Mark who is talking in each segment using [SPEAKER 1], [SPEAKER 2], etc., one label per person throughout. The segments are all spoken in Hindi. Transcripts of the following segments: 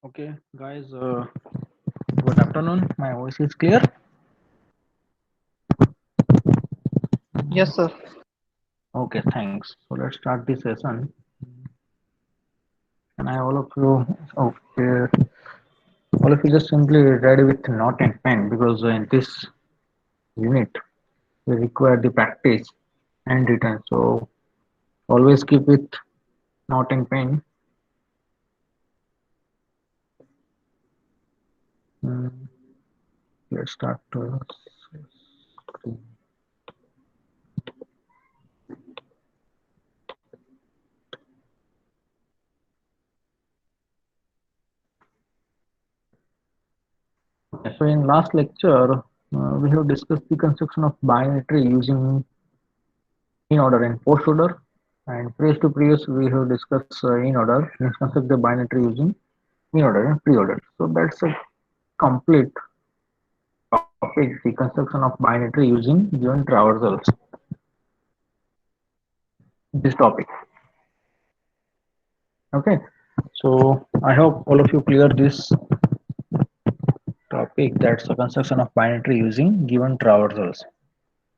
[SPEAKER 1] Okay, guys, good afternoon. My voice is clear.
[SPEAKER 2] Yes, sir.
[SPEAKER 1] Okay, thanks. So let's start the session. And I all of you, okay, all of you just simply ready with note and pen because in this unit we require the practice and written. So always keep with note and pen. Mm, let's start. Okay, so in last lecture, we have discussed the construction of binary tree using in order and post order. And previous to previous, we have discussed in order, means construct the binary tree using in order and pre-order. So that's a complete topic, the construction of binary tree using given traversals. This topic. Okay. So I hope all of you clear this topic. That's the construction of binary tree using given traversals.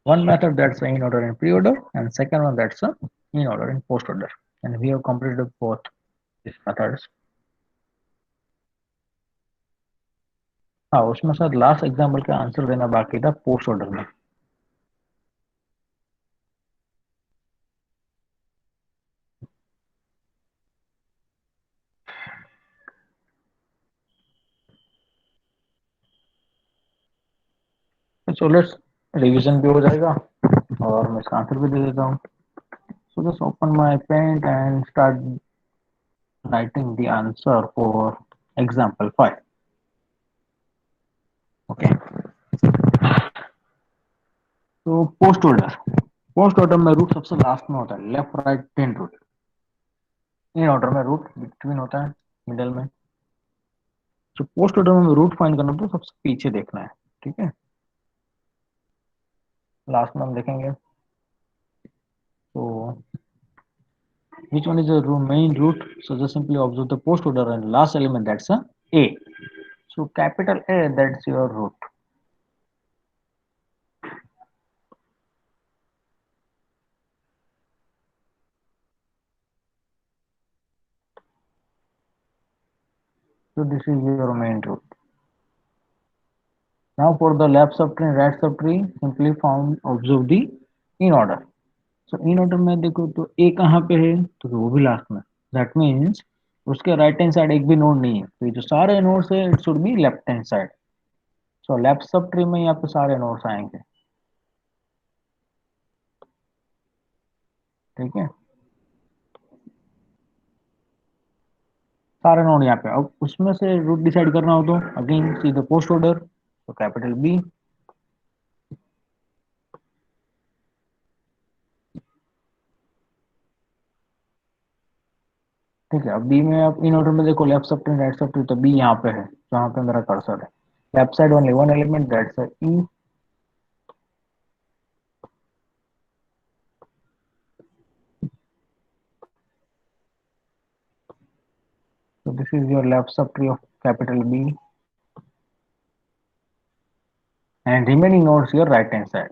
[SPEAKER 1] One method that's in order and pre-order, and second one that's in order and post order. And we have completed both these methods. हाँ उसमें सर लास्ट एग्जाम्पल का आंसर देना बाकी था पोस्ट ऑर्डर में. सो लेट्स रिवीजन भी हो जाएगा और मैं इसका आंसर भी दे देता हूँ. So just open my pen and start writing the answer for example 5. Okay. तो पोस्ट ऑर्डर में रूट सबसे लास्ट में होता है, left right then root. In order में रूट बिटवीन होता है, मिडल में. तो पोस्ट ऑर्डर में रूट फाइंड करना तो सबसे पीछे देखना है. ठीक है, लास्ट में हम देखेंगे. तो which one is the main root? So just simply observe the post order and last element, that's a. So capital A, that's your root. So this is your main root. Now for the left subtree and right subtree, simply found observe the in order. So in order में देखो तो A कहाँ पे है, तो वो भी लास्ट में. That means उसके राइट हैंड साइड एक भी नोड नहीं है, तो ये जो सारे नोड्स है it should be left hand side. So left sub tree में यहाँ पे सारे नोड्स आएंगे. ठीक है, सारे नोड यहाँ पे. अब उसमें से रूट डिसाइड करना हो तो again see the post order, तो कैपिटल बी. ठीक है, अब बी में आप इन ऑर्डर में देखो left sub tree right sub tree, तो बी यहाँ पे है जहाँ पे मेरा कर्सर है. Left side only one element, that's E. So this is your left subtree of capital B, and remaining nodes your right hand side.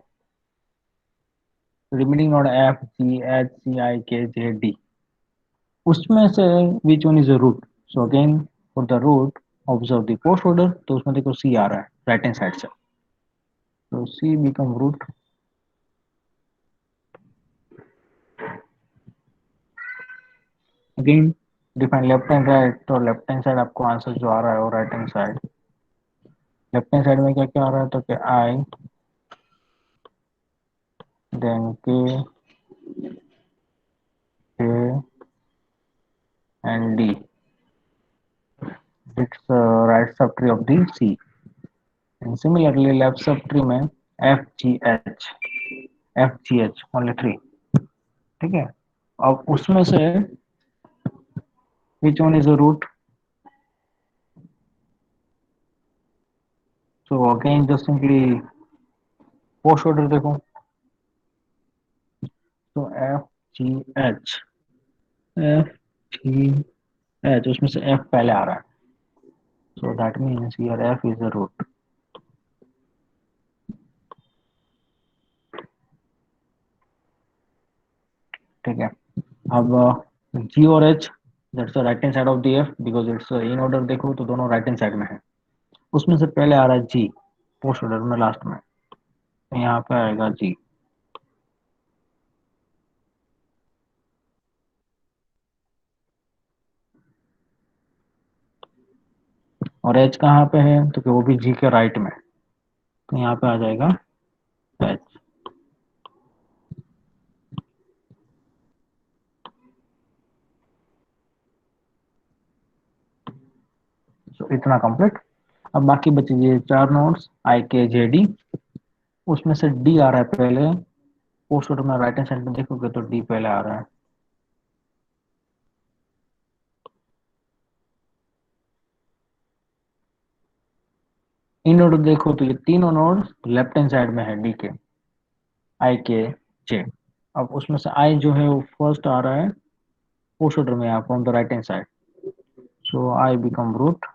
[SPEAKER 1] Remaining node F, G, H, C, I, K, J, D. उसमें से which one is the root? So again for the root observe the post order, तो उसमें देखो C आ रहा है right hand side से. So C become root. Again define left and right, तो left hand side आपको आंसर जो आ रहा है वो right hand side. Left hand side में क्या क्या आ रहा है, तो कि I, then K, K and D. It's right subtree of the C. And similarly left subtree में F G H, F G H only 3. ठीक है, अब उसमें से which one is the root? So again just simply post order देखो, तो F G H, F G H, उसमें से F पहले आ रहा है. So that means here f is a root. ठीक है. अब g और h, that's the right hand side of the f because it's in order. देखो तो दोनों राइट हैंड साइड में है. उसमें से पहले आ रहा है g, पोस्ट ऑर्डर में लास्ट में. तो यहाँ पे आएगा g. और h कहाँ पे है तो कि वो भी g के राइट में. तो यहाँ पे आ जाएगा h. तो इतना कंप्लीट. अब बाकी बचे ये चार nodes i k j d. उसमें से d आ रहा है पहले. पोस्ट ऑर्डर में राइट हैंड साइड में देखोगे तो d पहले आ रहा है. इन ऑर्डर देखो तो ये तीनों नोड्स लेफ्ट हैंड साइड में है d के. i k j. अब उसमें से i जो है वो फर्स्ट आ रहा है पोस्ट ऑर्डर में यहाँ from the right hand side. So i become root.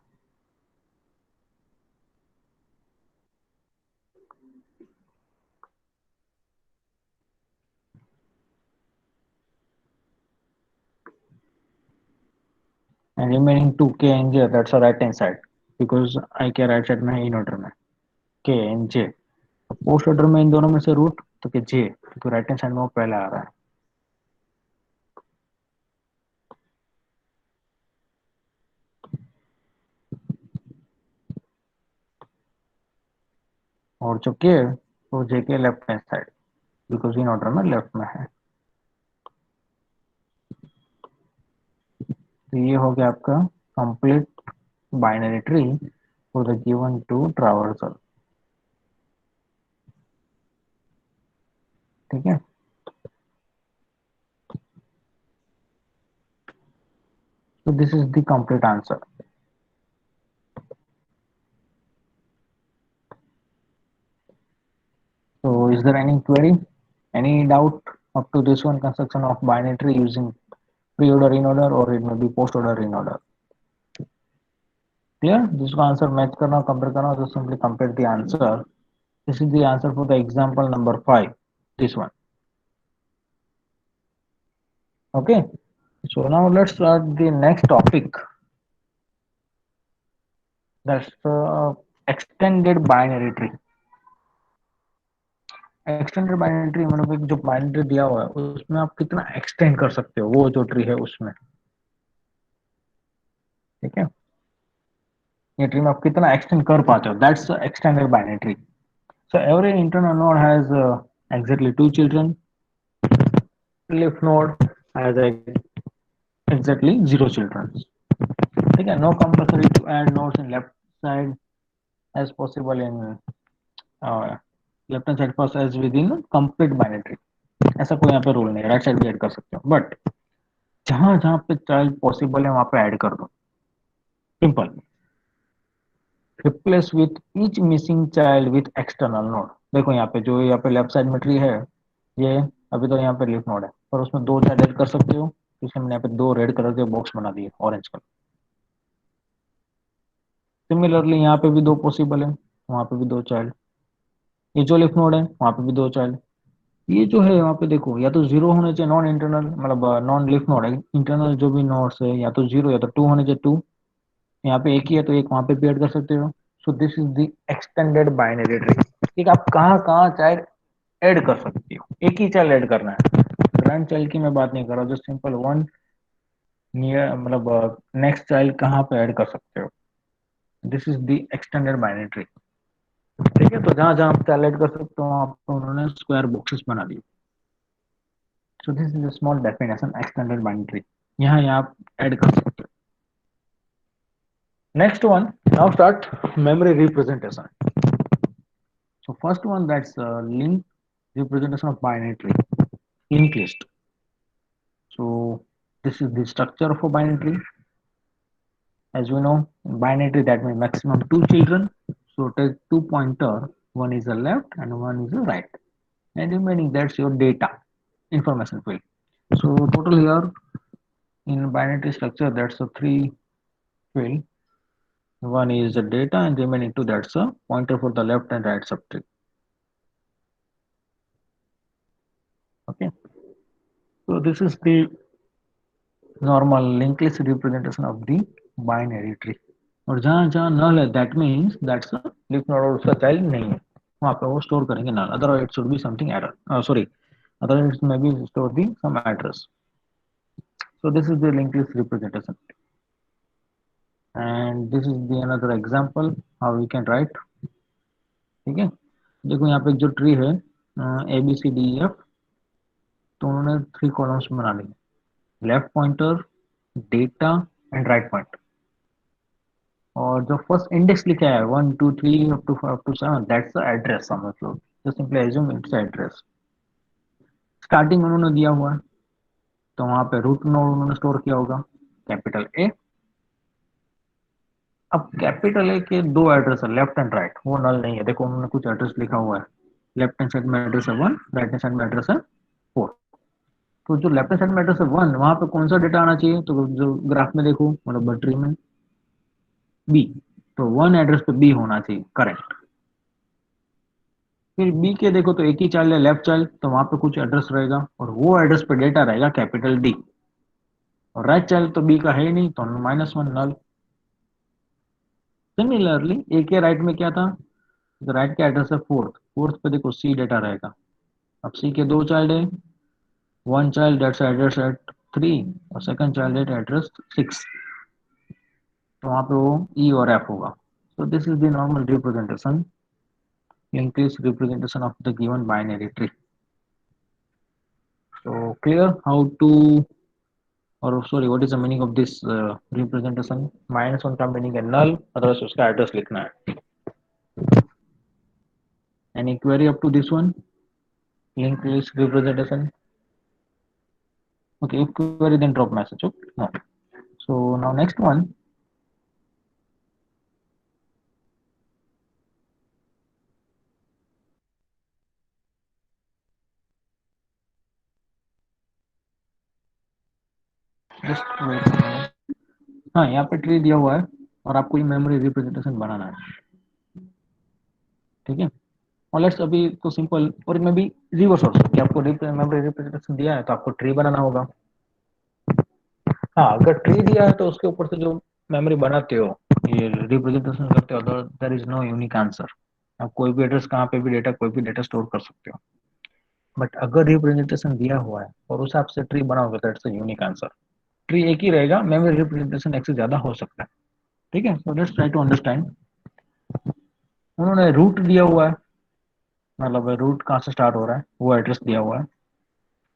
[SPEAKER 1] And remaining to k and j, that's a right hand side because i के राइट साइड में है इन ऑर्डर में k and j. Post order में इन दोनों में से रूट तो कि j, क्योंकि राइट हैंड साइड में वो पहले आ रहा है. और जो k वो j के left hand side because in order में लेफ्ट में है. तो ये हो गया आपका complete binary tree for the given two traversal. ठीक है. So this is the complete answer. So is there any query, any doubt up to this one, construction of binary tree using pre-order in order or it may be post-order in order? Clear? जिसको आंसर मैच करना कंपेयर करना तो simply compare the answer. This is the answer for the example number 5. This one. Okay. So now let's start the next topic. That's extended binary tree. Extended binary tree मतलब एक जो बाइनरी ट्री दिया हुआ है उसमें आप कितना एक्सटेंड कर सकते हो वो जो ट्री है उसमें. ठीक है. ये ट्री में आप कितना एक्सटेंड कर पाते हो, that's extended binary tree. So every internal node has exactly two children. Leaf node has exactly zero children. ठीक है. No compulsory to add nodes in left side as possible in left hand side first as within complete binary tree. ऐसा कोई यहाँ पे रूल नहीं है. राइट साइड भी ऐड कर सकते हो बट जहां जहां पे चाइल्ड पॉसिबल है वहां पे ऐड कर दो. Simple. Replace with each missing child with external node. देखो यहाँ पे जो यहाँ पे लेफ्ट साइड में ट्री है ये अभी तो यहाँ पे लीफ नोड है पर उसमें दो चाइल्ड ऐड कर सकते हो. इसलिए मैंने यहाँ पे दो रेड कलर के बॉक्स बना दिए ऑरेंज कलर. सिमिलरली यहाँ पे भी दो पॉसिबल है, वहां पे भी दो चाइल्ड. ये जो लीफ नोड है वहां पे भी दो चाइल्ड. ये जो है वहां पे देखो या तो जीरो होने चाहिए नॉन इंटरनल मतलब नॉन लीफ नोड है. इंटरनल जो भी नोड्स है या तो जीरो या तो टू होने चाहिए टू. यहाँ पे एक ही है तो एक वहां पे भी ऐड कर सकते हो. So this is the extended binary tree. ठीक. आप कहाँ कहाँ चाइल्ड ऐड कर सकते हो. एक ही चाइल्ड ऐड करना है. ग्रैंड चाइल्ड की मैं बात नहीं कर रहा. जो सिंपल वन नियर मतलब नेक्स्ट चाइल्ड कहाँ पे ऐड कर सकते हो. This is the extended binary tree. ठीक है. तो जहां जहां आप चाइल्ड ऐड कर सकते हो वहां पर उन्होंने स्क्वायर बॉक्सेस बना दिए. So this is a small definition extended binary tree. यहाँ यहाँ आप ऐड कर सकते हो. Next one. Now start memory representation. So first one, that's link representation of binary tree, linked list. So this is the structure of a binary tree. As we know, in binary tree that means maximum two children. So take two pointer, one is the left and one is the right, and remaining that's your data information field. So total here in binary tree structure that's a three field. One is the data and remaining two, that's a pointer for the left and right subtree. Okay, so this is the normal linked list representation of the binary tree. और जहाँ जहाँ null है, that means that's a leaf node और उसका child नहीं है, वहाँ पे वो store करेंगे null, otherwise it should be something error, sorry, otherwise it may be store the some address. So this is the linked list representation, and this is the another example how we can write. ठीक है, देखो यहाँ पे जो ट्री है A B C D F, तो उन्होंने 3 कॉलम्स बना लिए, left pointer, data and right pointer, और जो फर्स्ट इंडेक्स लिखा है 1 2 3 up to 7, that's the address, समझ लो, तो simply assume it's address. Starting उन्होंने दिया हुआ है, तो वहां पे रूट नोड उन्होंने स्टोर किया होगा कैपिटल ए। अब कैपिटल ए के दो एड्रेस है, लेफ्ट एंड राइट, वो नल नहीं है, देखो उन्होंने कुछ एड्रेस लिखा हुआ है, लेफ्ट हैंड साइड में एड्रेस है 1, राइट हैंड साइड में एड्रेस है 4। तो जो लेफ्ट हैंड साइड में एड्रेस है 1, वहां पे कौन सा डेटा आना चाहिए, तो जो ग्राफ में देखो मतलब ट्री में बी, तो 1 एड्रेस पे बी होना चाहिए, करेक्ट। फिर बी के देखो तो एक ही चाइल्ड है लेफ्ट चाइल्ड, तो वहां पे कुछ एड्रेस रहेगा और वो एड्रेस पे डेटा रहेगा कैपिटल डी, और राइट चाइल्ड तो बी का है ही नहीं, तो -1 नल। सिमिलरली ए के राइट में क्या था, तो राइट का एड्रेस है फोर्थ, फोर्थ पे देखो सी डेटा रहेगा। अब सी के दो चाइल्ड है, one child that's address at 3 और सेकंड चाइल्ड एट एड्रेस 6, तो वहां पे वो ई और एफ होगा। So this is the normal representation, increase representation of the given binary tree. So clear how to, or sorry, what is the meaning of this representation? -1 का meaning है null, otherwise उसका address लिखना है। Any query up to this one? Linked list representation. Okay, if query then drop message. Okay, no. So now next one. Just wait a minute. हाँ, यहाँ पे ट्री दिया हुआ है और आपको ये मेमोरी रिप्रेजेंटेशन बनाना है, ठीक है। और लेट्स अभी तो सिंपल, और इनमें भी रिवर्स ऑल्सो कि आपको मेमोरी रिप्रेजेंटेशन दिया है तो आपको ट्री बनाना होगा। हाँ, अगर ट्री दिया है तो उसके ऊपर से जो मेमोरी बनाते हो, ये रिप्रेजेंटेशन करते हो, तो there is no unique answer. आप कोई भी एड्रेस, कहाँ पे भी डेटा, कोई भी डेटा स्टोर कर सकते हो, बट अगर रिप्रेजेंटेशन दिया हुआ है और उस हिसाब से ट्री बनाओगे, that's a unique answer. Tree एक ही रहेगा, मेमोरी रिप्रेजेंटेशन एक से ज्यादा हो सकता है, ठीक है। So let's try to understand. उन्होंने रूट दिया हुआ है, मतलब रूट कहाँ से स्टार्ट हो रहा है वो एड्रेस दिया हुआ है।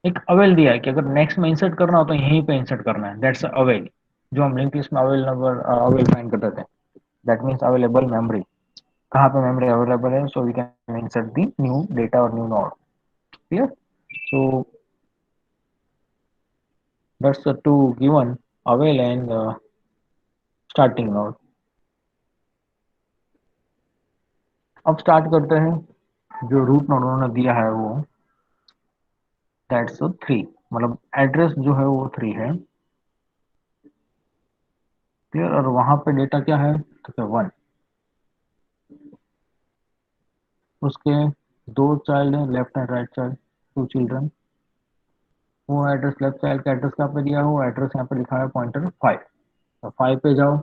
[SPEAKER 1] एक अवेल दिया है कि अगर नेक्स्ट में इंसर्ट करना हो तो यहीं पे इंसर्ट करना है, दैट्स अवेल, जो हम लिंक लिस्ट में अवेल नंबर अवेल फाइंड करते थे, दैट मीन्स अवेलेबल मेमोरी, कहाँ पे मेमोरी अवेलेबल है, so we can insert the new data और new node, clear. So that's the two given, avail and starting node. अब स्टार्ट करते हैं, जो रूट नोड उन्होंने दिया है वो दैट्स 3, मतलब एड्रेस जो है वो 3 है, क्लियर। और वहां पे डेटा क्या है, तो 1, उसके दो चाइल्ड है, left and right child, 2 children. वो एड्रेस लेफ्ट चाइल्ड का एड्रेस कहाँ पे दिया हुआ, एड्रेस यहाँ पे लिखा है पॉइंटर 5, तो 5 पे जाओ,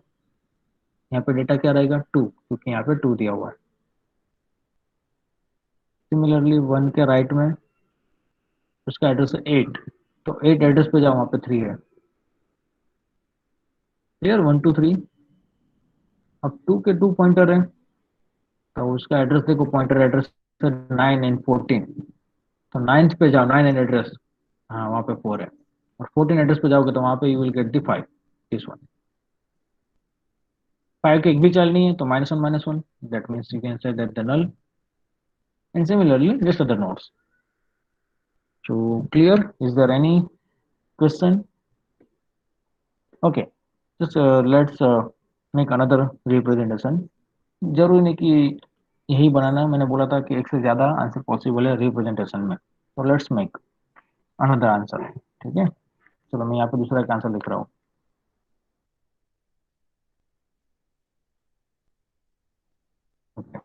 [SPEAKER 1] यहाँ पे डेटा क्या रहेगा 2, क्योंकि यहाँ पे 2 दिया हुआ है। सिमिलरली 1 के राइट में उसका एड्रेस है 8, तो 8 एड्रेस पे जाओ, वहाँ पे 3 है, क्लियर, 1 2 3। अब 2 के 2 पॉइंटर है, तो उसका एड्रेस देखो, पॉइंटर एड्रेस 9 एंड 14, तो 9th पे जाओ, 9 एंड एड्रेस, हाँ वहाँ पे 4 है, और 14 एड्रेस पे जाओगे तो वहाँ पे you will get the 5, this one. 5 के एक भी चाइल्ड नहीं है, तो -1 that means you can say that the null, and similarly just other nodes. So clear, is there any question? Okay, just let's make another representation। जरूरी नहीं कि यही बनाना है, मैंने बोला था कि एक से ज्यादा आंसर पॉसिबल है रिप्रेजेंटेशन में, तो लेट्स मेक अनदर आंसर, ठीक है। चलो मैं यहाँ पे दूसरा एक आंसर लिख रहा हूँ।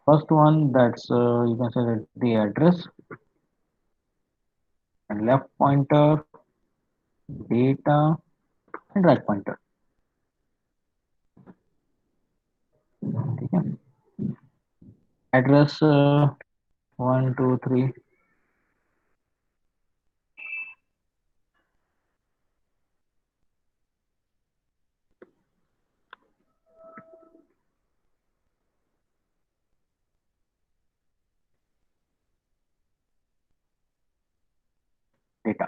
[SPEAKER 1] First one, that's you can say that the address, and left pointer, data, and right pointer. ठीक है. Address 1 2 3, data.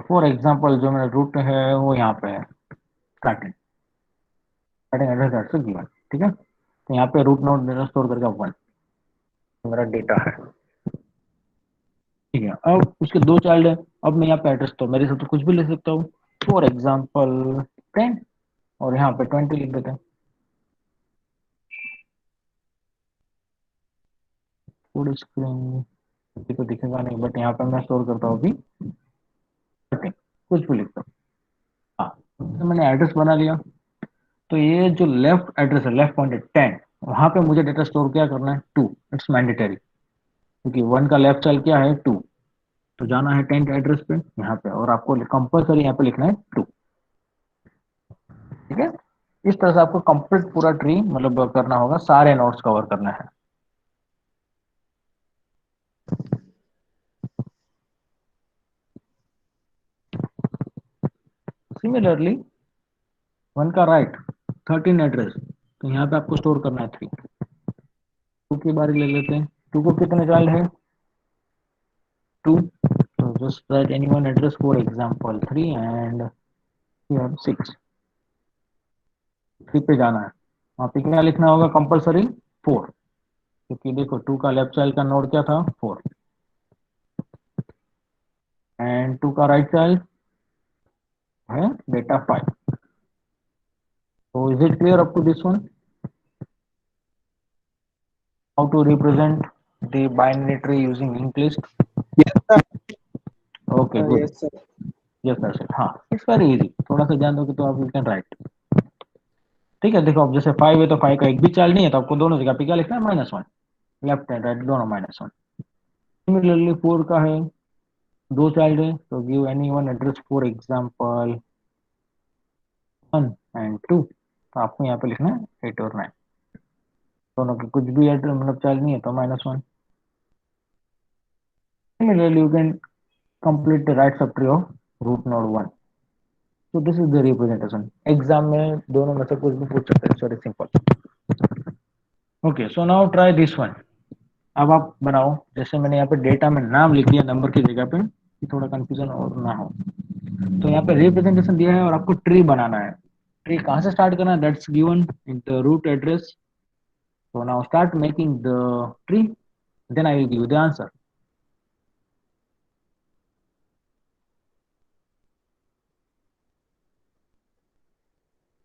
[SPEAKER 1] फॉर एग्जाम्पल जो मेरा रूट है वो यहाँ पे है, starting starting address that's given. ठीक है, तो यहाँ पे रूट नोड डेटा स्टोर करके 1 मेरा डेटा है. ठीक है, अब उसके दो चाइल्ड है. अब मैं यहाँ पे एड्रेस तो मेरे से तो कुछ भी ले सकता हूँ. फॉर एग्जाम्पल 10, और यहाँ पे 20 लिख देते हैं. फुल स्क्रीन किसी को दिखेगा नहीं, बट यहाँ पे मैं स्टोर करता हूँ अभी 30, कुछ भी लिखता हूँ. हाँ, तो मैंने एड्रेस बना लिया. तो ये जो लेफ्ट एड्रेस है, लेफ्ट पॉइंट 10, वहां पे मुझे डेटा स्टोर क्या करना है, 2. इट्स मैंडेटरी, क्योंकि 1 का लेफ्ट चाइल्ड क्या है, 2. तो जाना है 10 एड्रेस पे यहाँ पे, और आपको कंपलसरी यहाँ पे लिखना है 2. ठीक है, इस तरह से आपको कंप्लीट पूरा ट्री मतलब करना होगा, सारे नोड्स कवर करना है. सिमिलरली 1 का राइट 13 एड्रेस, तो यहाँ पे आपको स्टोर करना है 3. 2 की बारी ले लेते हैं. 2 को कितने चाइल्ड है, 2. So just write any one address, for example 3, and you have 6. 3 पे जाना है. वहाँ पे क्या लिखना होगा कंपलसरी, 4, क्योंकि देखो 2 का लेफ्ट चाइल्ड का नोड क्या था, 4, एंड 2 का राइट चाइल्ड है data 5. So is it clear up to this one? How to represent the binary tree using linked list?
[SPEAKER 2] Yes, sir.
[SPEAKER 1] Okay, good.
[SPEAKER 2] Yes, sir.
[SPEAKER 1] Yes, that's it. हाँ, it's very easy. थोड़ा सा जान दोगे तो आप you can write. ठीक है, देखो अब जैसे 5 है तो 5 का एक भी चाइल्ड नहीं है, तो आपको दोनों जगह पे क्या लिखना है, -1. लेफ्ट एंड राइट दोनों -1. सिमिलरली 4 का है, दो चाइल्ड है, तो give any one address, for example 1 and 2. तो आपको यहाँ पे लिखना है 8 और 9. दोनों के कुछ भी एड्रेस मतलब चाइल्ड नहीं है तो -1. Similarly you can complete the right subtree of root node 1. So this is the representation. Exam में दोनों में से कुछ भी पूछ सकते हैं, very simple. Okay, so now try this one. अब आप बनाओ, जैसे मैंने यहाँ पे डेटा में नाम लिख दिया नंबर की जगह पे, कि थोड़ा कंफ्यूजन और ना हो. तो यहाँ पे रिप्रेजेंटेशन दिया है और आपको ट्री बनाना है. ट्री कहाँ से स्टार्ट करना है, that's given in the root address. So now start making the tree, then I will give the answer.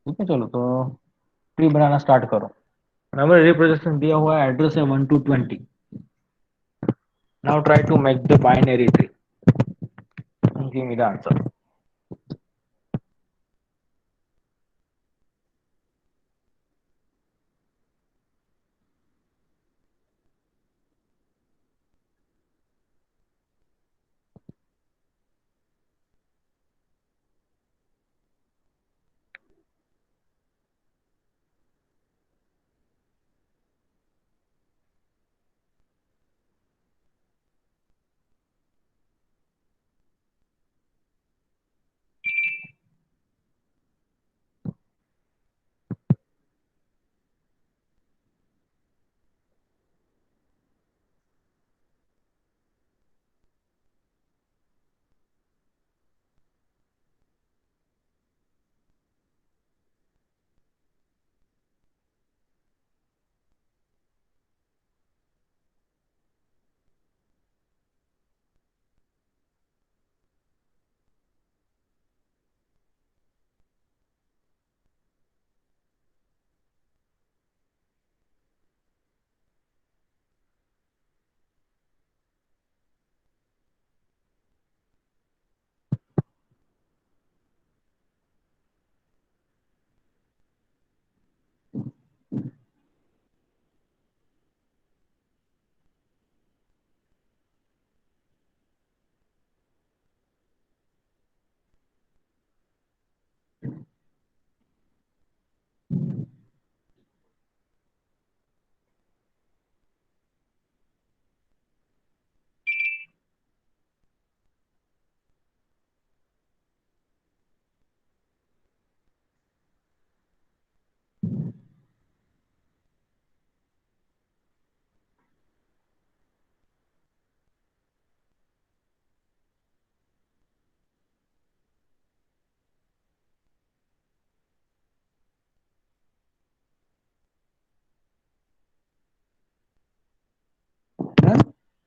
[SPEAKER 1] ठीक है, चलो तो ट्री बनाना स्टार्ट करो. नंबर रिप्रेजेंटेशन दिया हुआ है, एड्रेस है 1 to 20. Now try to make the binary tree and give me the answer.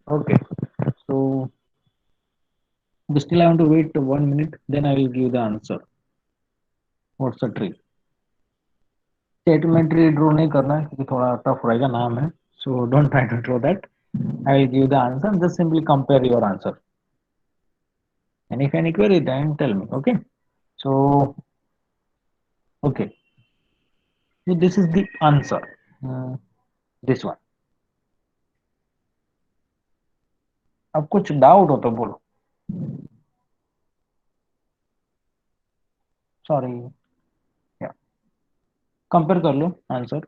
[SPEAKER 1] Okay, so still I want to wait 1 minute, then I will give the answer. What's the tree? State में ट्री ड्रॉ नहीं करना है क्योंकि थोड़ा टफ रहेगा नाम है, so don't try to draw that. I will give the answer. Just simply compare your answer. And if any query, then tell me. Okay. So okay. So this is the answer. This one. अब कुछ डाउट हो तो बोलो. सॉरी. या कंपेयर कर लो answer.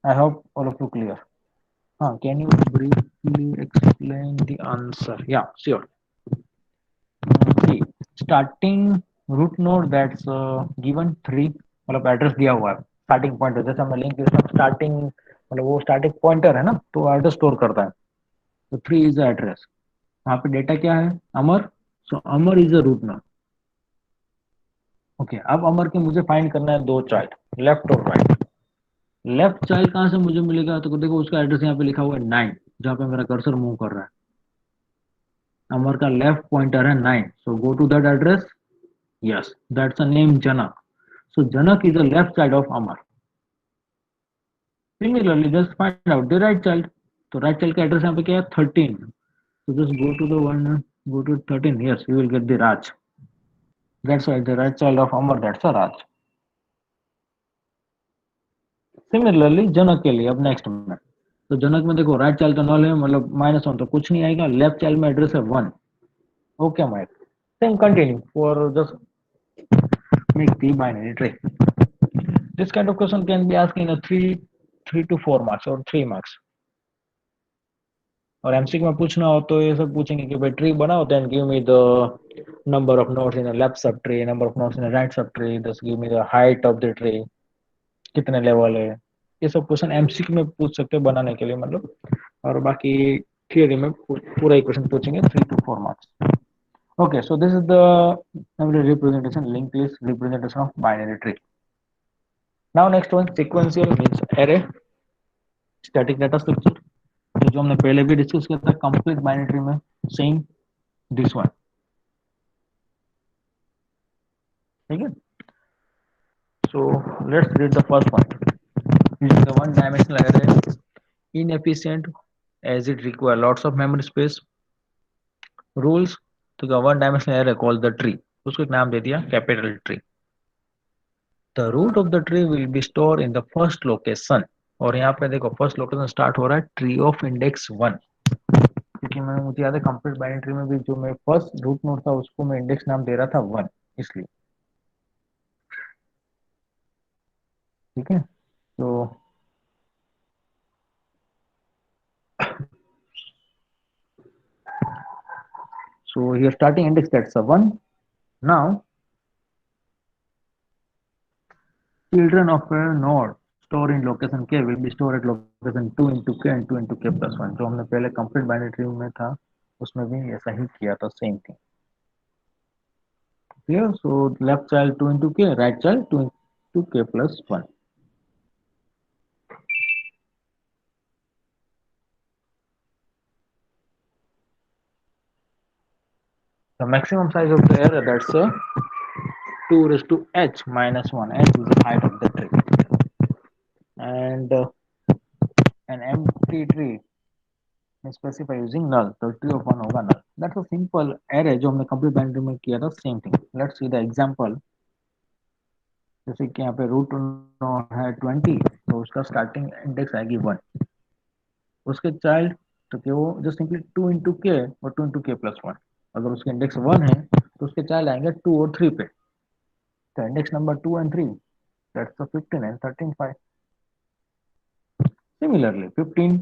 [SPEAKER 1] I hope all of you clear. Can you briefly explain the answer? Yeah, sure. See, starting root node that's given 3, मतलब एड्रेस दिया हुआ है स्टार्टिंग पॉइंटर, जैसे हमने लिंक लिस्ट में स्टार्टिंग मतलब वो स्टार्टिंग पॉइंटर है ना, तो एड्रेस स्टोर करता है. तो 3 इज द एड्रेस. वहाँ पे डेटा क्या है? Amar. So Amar is a root node. Okay, अब अमर के मुझे फाइंड करना है दो चाइल्ड, लेफ्ट और राइट. लेफ्ट चाइल्ड कहाँ से मुझे मिलेगा? तो देखो उसका एड्रेस यहाँ पे लिखा हुआ है 9, जहाँ पे मेरा कर्सर मूव कर रहा है. अमर का लेफ्ट पॉइंटर है 9, so go to that address. Yes, that's a name Janak. So Janak is the left side of Amar. Similarly, just find out the right child. तो right child का address यहाँ पे क्या है? 13. So just go to the one, go to 13. Yes, you will get the Raj. That's why the right child of Amar, that's a Raj. Similarly, जनक के लिए अब नेक्स्ट में, तो जनक में देखो राइट चाइल्ड तो नॉल है, मतलब -1, तो कुछ नहीं आएगा. लेफ्ट चाइल्ड में एड्रेस है 1. Okay mic. Then continue for just make the binary tree. This kind of question can be asked in a 3 to 4 marks or 3 marks. और एमसीक्यू में पूछना हो तो ये सब पूछेंगे कि भाई ट्री बनाओ, then give me the number of nodes in left subtree, number of nodes in right subtree, this give me the height of the tree, कितने लेवल है. ये सब क्वेश्चन एमसीक्यू में पूछ सकते हो बनाने के लिए मतलब. और बाकी थियरी में पूरा इक्वेशन पूछेंगे 3 to 4 marks. Okay, so this is the representation, linked list representation of binary tree. Now next one, sequential means array, static data structure. जो हमने पहले भी डिस्कस किया था कंप्लीट बाइनरी ट्री में, सेम दिस वन. ठीक है. So let's read the first one. Using the one dimensional array inefficient as it require lots of memory space. rules. तो the one dimensional array called the tree, उसको एक नाम दे दिया capital tree. the root of the tree will be stored in the first location. और यहाँ पे देखो फर्स्ट लोकेशन स्टार्ट हो रहा है ट्री ऑफ इंडेक्स 1, क्योंकि मैं मुझे याद है कंप्लीट बाइनरी ट्री में भी जो मैं फर्स्ट रूट नोड था उसको मैं इंडेक्स नाम दे रहा था 1, इसलिए. ठीक है. तो so here starting index, that's a 1. Now children of a node store in location k will be stored at location 2 into k and 2 into k plus 1. जो हमने पहले कंप्लीट बाइनरी ट्री में था उसमें भी ऐसा ही किया था, same thing. Clear. So left child 2 into k, right child 2 into k plus 1. The maximum size of the array, that's 2 raised to h minus 1. H is the height of the tree. And an empty tree specify using null, तो tree of 1 होगा null. That's a simple array जो हमने complete binary में किया था, same thing. Let's see the example. जैसे कि यहाँ पे रूट है 20, तो उसका स्टार्टिंग इंडेक्स आएगी 1. उसके चाइल्ड तो क्या वो जो सिंपली 2 into k और 2 into k plus 1. अगर उसके इंडेक्स 1 है तो उसके चाइल्ड आएंगे 2 और 3 पे. तो index number 2 and 3, that's the 15 and 13 5. Similarly 15,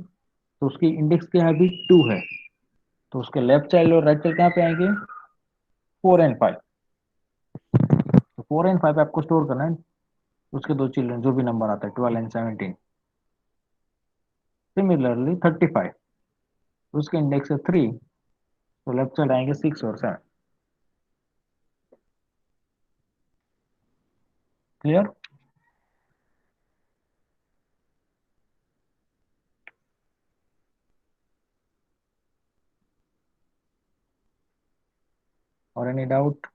[SPEAKER 1] तो उसकी इंडेक्स क्या है अभी 2 है, तो उसके लेफ्ट चाइल्ड और राइट चाइल्ड कहाँ पे आएंगे 4 and 5. तो 4 एंड 5 आपको स्टोर करना है, उसके दो चिल्ड्रन जो भी नंबर आता है 12 एंड 17। सिमिलरली 35, उसके इंडेक्स है 3, तो लेफ्ट साइड आएंगे 6 और 7। क्लियर? और any doubt?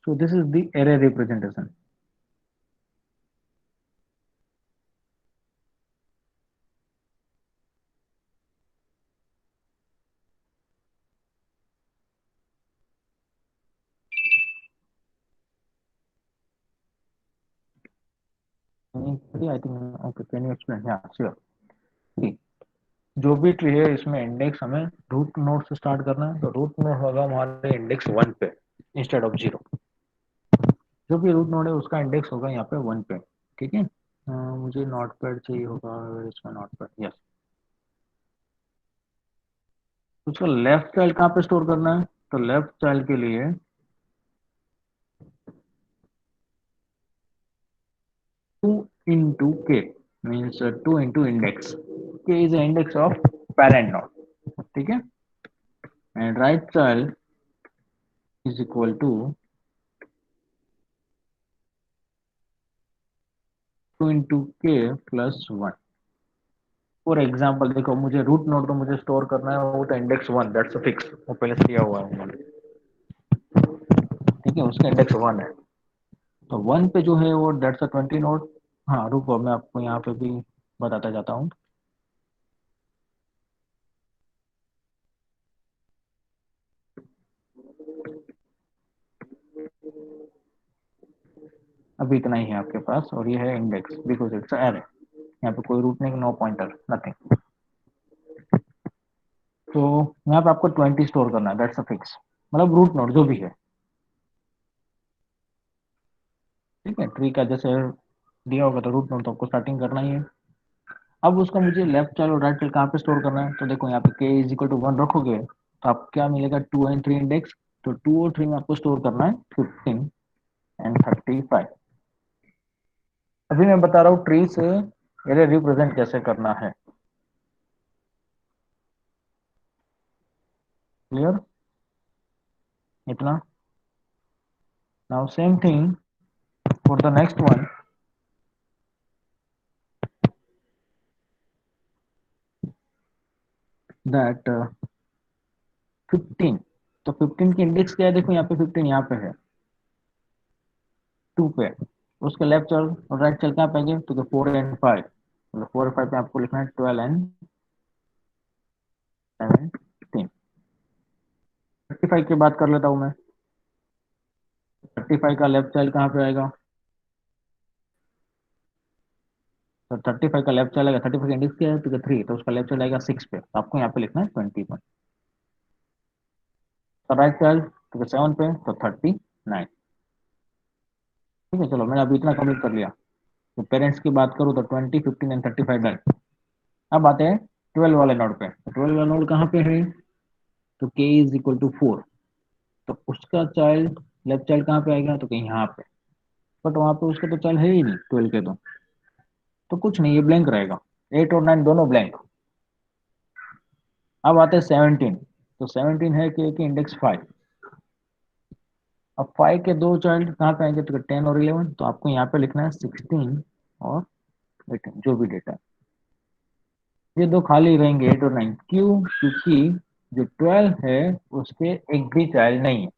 [SPEAKER 1] So this is the array representation. I think okay. Can you explain? Yeah, sure. See, जो भी ट्री है इसमें इंडेक्स हमें रूट नोड से स्टार्ट करना है, तो रूट नोड होगा हमारे इंडेक्स 1 पे इंस्टेड ऑफ 0। जो भी रूट नोड है उसका इंडेक्स होगा यहाँ पे 1 पे। ठीक है। मुझे नोट पैड चाहिए होगा, इसमें नोट पैड, यस। उसको लेफ्ट चाइल्ड कहाँ पे स्टोर करना है? तो लेफ्ट चाइल्ड के लिए 2 into k means 2 into index. K is the index of parent node. ठीक है। And right child is equal to 2 into k+1। For example देखो, मुझे रूट नोड तो मुझे स्टोर करना है, वो तो इंडेक्स 1, दैट्स फिक्स, वो पहले से दिया हुआ है उन्होंने। ठीक है, उसका इंडेक्स 1 है, तो 1 पे जो है वो दैट्स 20 नोड। हाँ रुको, मैं आपको यहाँ पे भी बताता जाता हूँ। अभी इतना ही है आपके पास, और ये है इंडेक्स बिकॉज इट्स एरे। यहाँ पे कोई रूट नहीं, नो पॉइंटर, नथिंग। तो यहाँ पे आपको 20 स्टोर करना है, दैट्स अ फिक्स, मतलब रूट नोड जो भी है। ठीक है, ट्री का जैसे दिया होगा तो रूट नोड तो आपको स्टार्टिंग करना ही है। अब उसका मुझे लेफ्ट चाइल्ड और राइट चाइल्ड कहाँ पे स्टोर करना है? तो देखो यहाँ पे k इज इक्वल टू 1 रखोगे तो आप क्या मिलेगा? 2 and 3 इंडेक्स। तो 2 और 3 में आपको स्टोर करना है 15 and 35। अभी मैं बता रहा हूँ ट्री से एरे रिप्रेजेंट कैसे करना है। क्लियर इतना? Now same thing for the next one, that 15। तो 15 की इंडेक्स क्या है? देखो यहाँ पे 15 यहाँ पे है 2 पे। उसके लेफ्ट चाइल्ड और राइट चाइल्ड कहाँ पे आएंगे? तो 4 and 5। मतलब 4 और 5 पे आपको लिखना है 12 and 17। 35 की बात कर लेता हूँ मैं। 35 का लेफ्ट चाइल्ड कहाँ पे आएगा? तो 35 का लेफ्ट चाइल्ड आएगा, 35 का इंडेक्स क्या है? तो 3, तो उसका लेफ्ट चाइल्ड आएगा 6 पे, तो आपको यहाँ पे लिखना है 21। तो राइट चाइल्ड तो 7 पे, तो 39। ठीक है, चलो मैंने अभी इतना कंप्लीट कर लिया। तो पेरेंट्स की बात करूँ तो 20, 15 and 35 डन। अब आते हैं 12 वाले नोड पे। 12 वाला नोड कहाँ पे है? तो k इज इक्वल टू 4। तो उसका चाइल्ड लेफ्ट चाइल्ड कहाँ पे आएगा? तो कहीं यहाँ पे। बट वहां पे उसका तो चाइल्ड है ही नहीं 12 के, तो कुछ नहीं, ये ब्लैंक रहेगा। 8 और 9 दोनों ब्लैंक। अब आते हैं 17। तो 17 है कि इंडेक्स 5। अब 5 के दो चाइल्ड कहाँ पे आएंगे? तो 10 और 11, तो आपको यहाँ पे लिखना है 16 और 18 जो भी डेटा है। ये दो खाली रहेंगे 8 और 9, क्यों? क्योंकि जो 12 है उसके एक भी चाइल्ड नहीं है,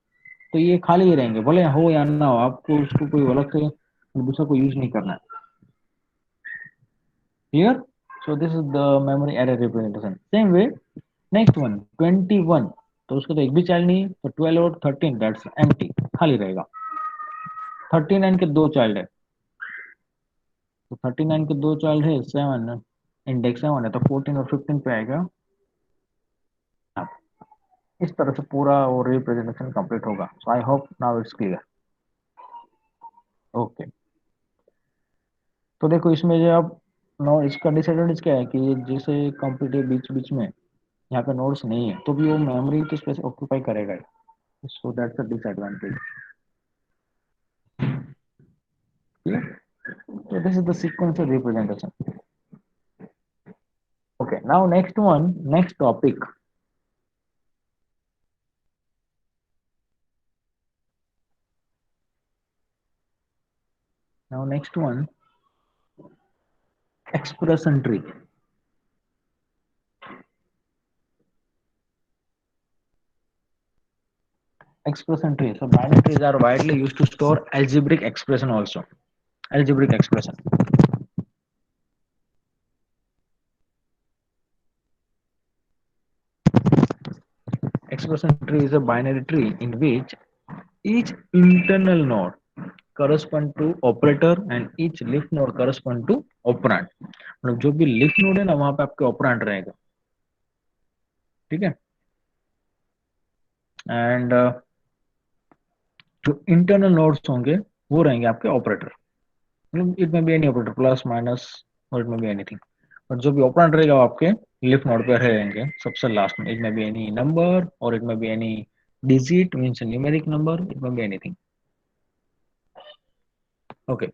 [SPEAKER 1] तो ये खाली ही रहेंगे, भले हो या ना हो, आपको उसको कोई अलग से दूसरा को यूज नहीं करना है। Clear? So this is the memory array representation. Same way next one 21। तो उसका तो एक भी चाइल्ड नहीं है, तो 12 और 13 दैट्स एम्प्टी, खाली रहेगा। 39 के दो चाइल्ड है, तो 39 के दो चाइल्ड है 7, इंडेक्स 7 है, तो 14 और 15 पे आएगा। अब इस तरह से पूरा वो रिप्रेजेंटेशन कंप्लीट होगा। So I hope now it's clear. Okay, तो देखो इसमें जो आप नो, इसका डिसएडवांटेज क्या है कि ये जैसे कंप्यूटर बीच बीच में यहाँ पे नोड्स नहीं है तो भी वो मेमोरी तो स्पेस ऑक्यूपाई करेगा ही, so that's a disadvantage. So this is the sequential representation. Okay, now next one, next topic. Now next one, expression tree. Expression tree. So binary trees are widely used to store algebraic expression also. Algebraic expression. Expression tree is a binary tree in which each internal node correspond to operator and each leaf node correspond to operand. मतलब जो भी लीफ नोड है ना वहां पे आपके ऑपरेंड रहेगा, ठीक है। एंड जो इंटरनल नोड्स होंगे वो रहेंगे आपके ऑपरेटर, मतलब it may be any operator plus minus और इट में बी एनीथिंग। और जो भी ऑपरेंड रहेगा वो आपके लिफ नोड पे रहेंगे सबसे लास्ट में, it may be any number और it may be any digit means numeric number, it may be anything. Okay,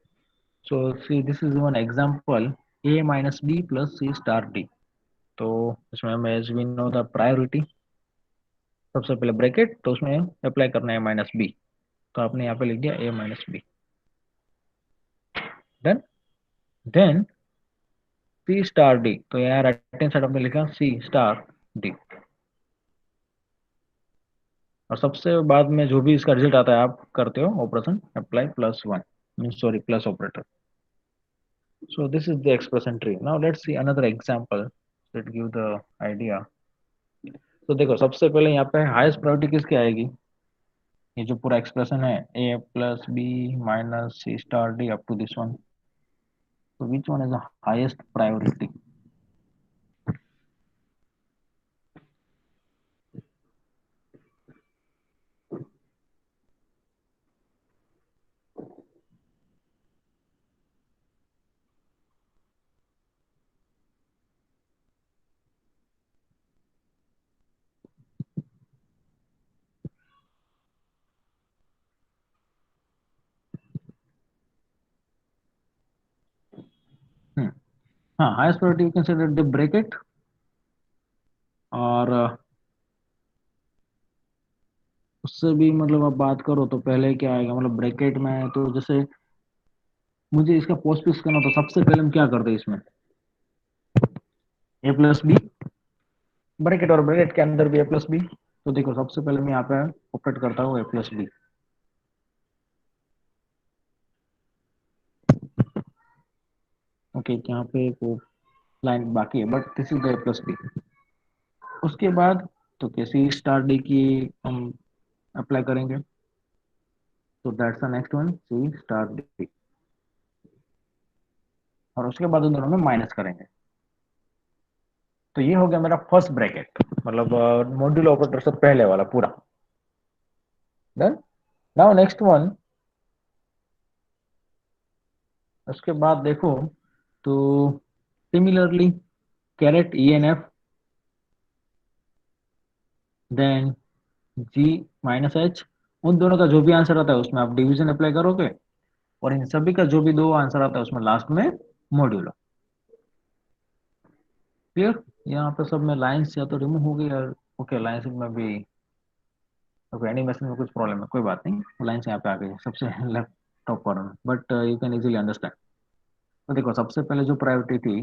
[SPEAKER 1] so see this is one example, a minus b plus c star d। तो इसमें हमें as we know the priority, सबसे पहले ब्रैकेट तो उसमें अप्लाई करना है माइनस बी, तो आपने यहाँ पे लिख दिया a minus B. Then C star D, तो यहाँ राइट हैंड साइड आपने लिखा सी स्टार डी। और सबसे बाद में जो भी इसका रिजल्ट आता है आप करते हो operation apply plus one, mean sorry plus operator. So this is the expression tree. Now let's see another example that give the idea. तो देखो सबसे पहले यहाँ पे हाईएस्ट प्रायोरिटी किसकी आएगी, ये जो पूरा एक्सप्रेशन है A plus B minus C star D up to this one, तो which one is the highest priority. हाँ, highest priority you consider the bracket. और उससे भी मतलब आप बात करो तो पहले क्या आएगा, मतलब ब्रैकेट में तो जैसे मुझे इसका पोस्ट फिक्स करना तो सबसे पहले हम क्या करते हैं इसमें ए प्लस बी, ब्रैकेट और ब्रैकेट के अंदर भी ए प्लस बी। तो देखो सबसे पहले मैं यहाँ पे ऑपरेट करता हूँ ए प्लस बी। ओके, यहाँ पे एक लाइन बाकी है but this is the A plus B. उसके बाद तो कैसी स्टार डी की हम अप्लाई करेंगे, तो that's the next one C star D. और उसके बाद उन दोनों में माइनस करेंगे। तो ये हो गया मेरा फर्स्ट ब्रैकेट, मतलब मॉड्यूल ऑपरेटर से पहले वाला पूरा डन। नाउ नेक्स्ट वन, उसके बाद देखो तो similarly caret E N F, then G minus H, उन दोनों का जो भी आंसर आता है उसमें आप डिवीजन अप्लाई करोगे, और इन सभी का जो भी दो आंसर आता है उसमें लास्ट में मॉड्यूलो। क्लियर, यहाँ पे सब में लाइंस या तो रिमूव हो गई और ओके लाइंस में भी ओके एनिमेशन में कुछ प्रॉब्लम है, कोई बात नहीं, लाइंस यहाँ पे आ गई है सबसे लेफ्ट टॉप कॉर्नर में, but you can easily understand. तो देखो सबसे पहले जो प्रायोरिटी थी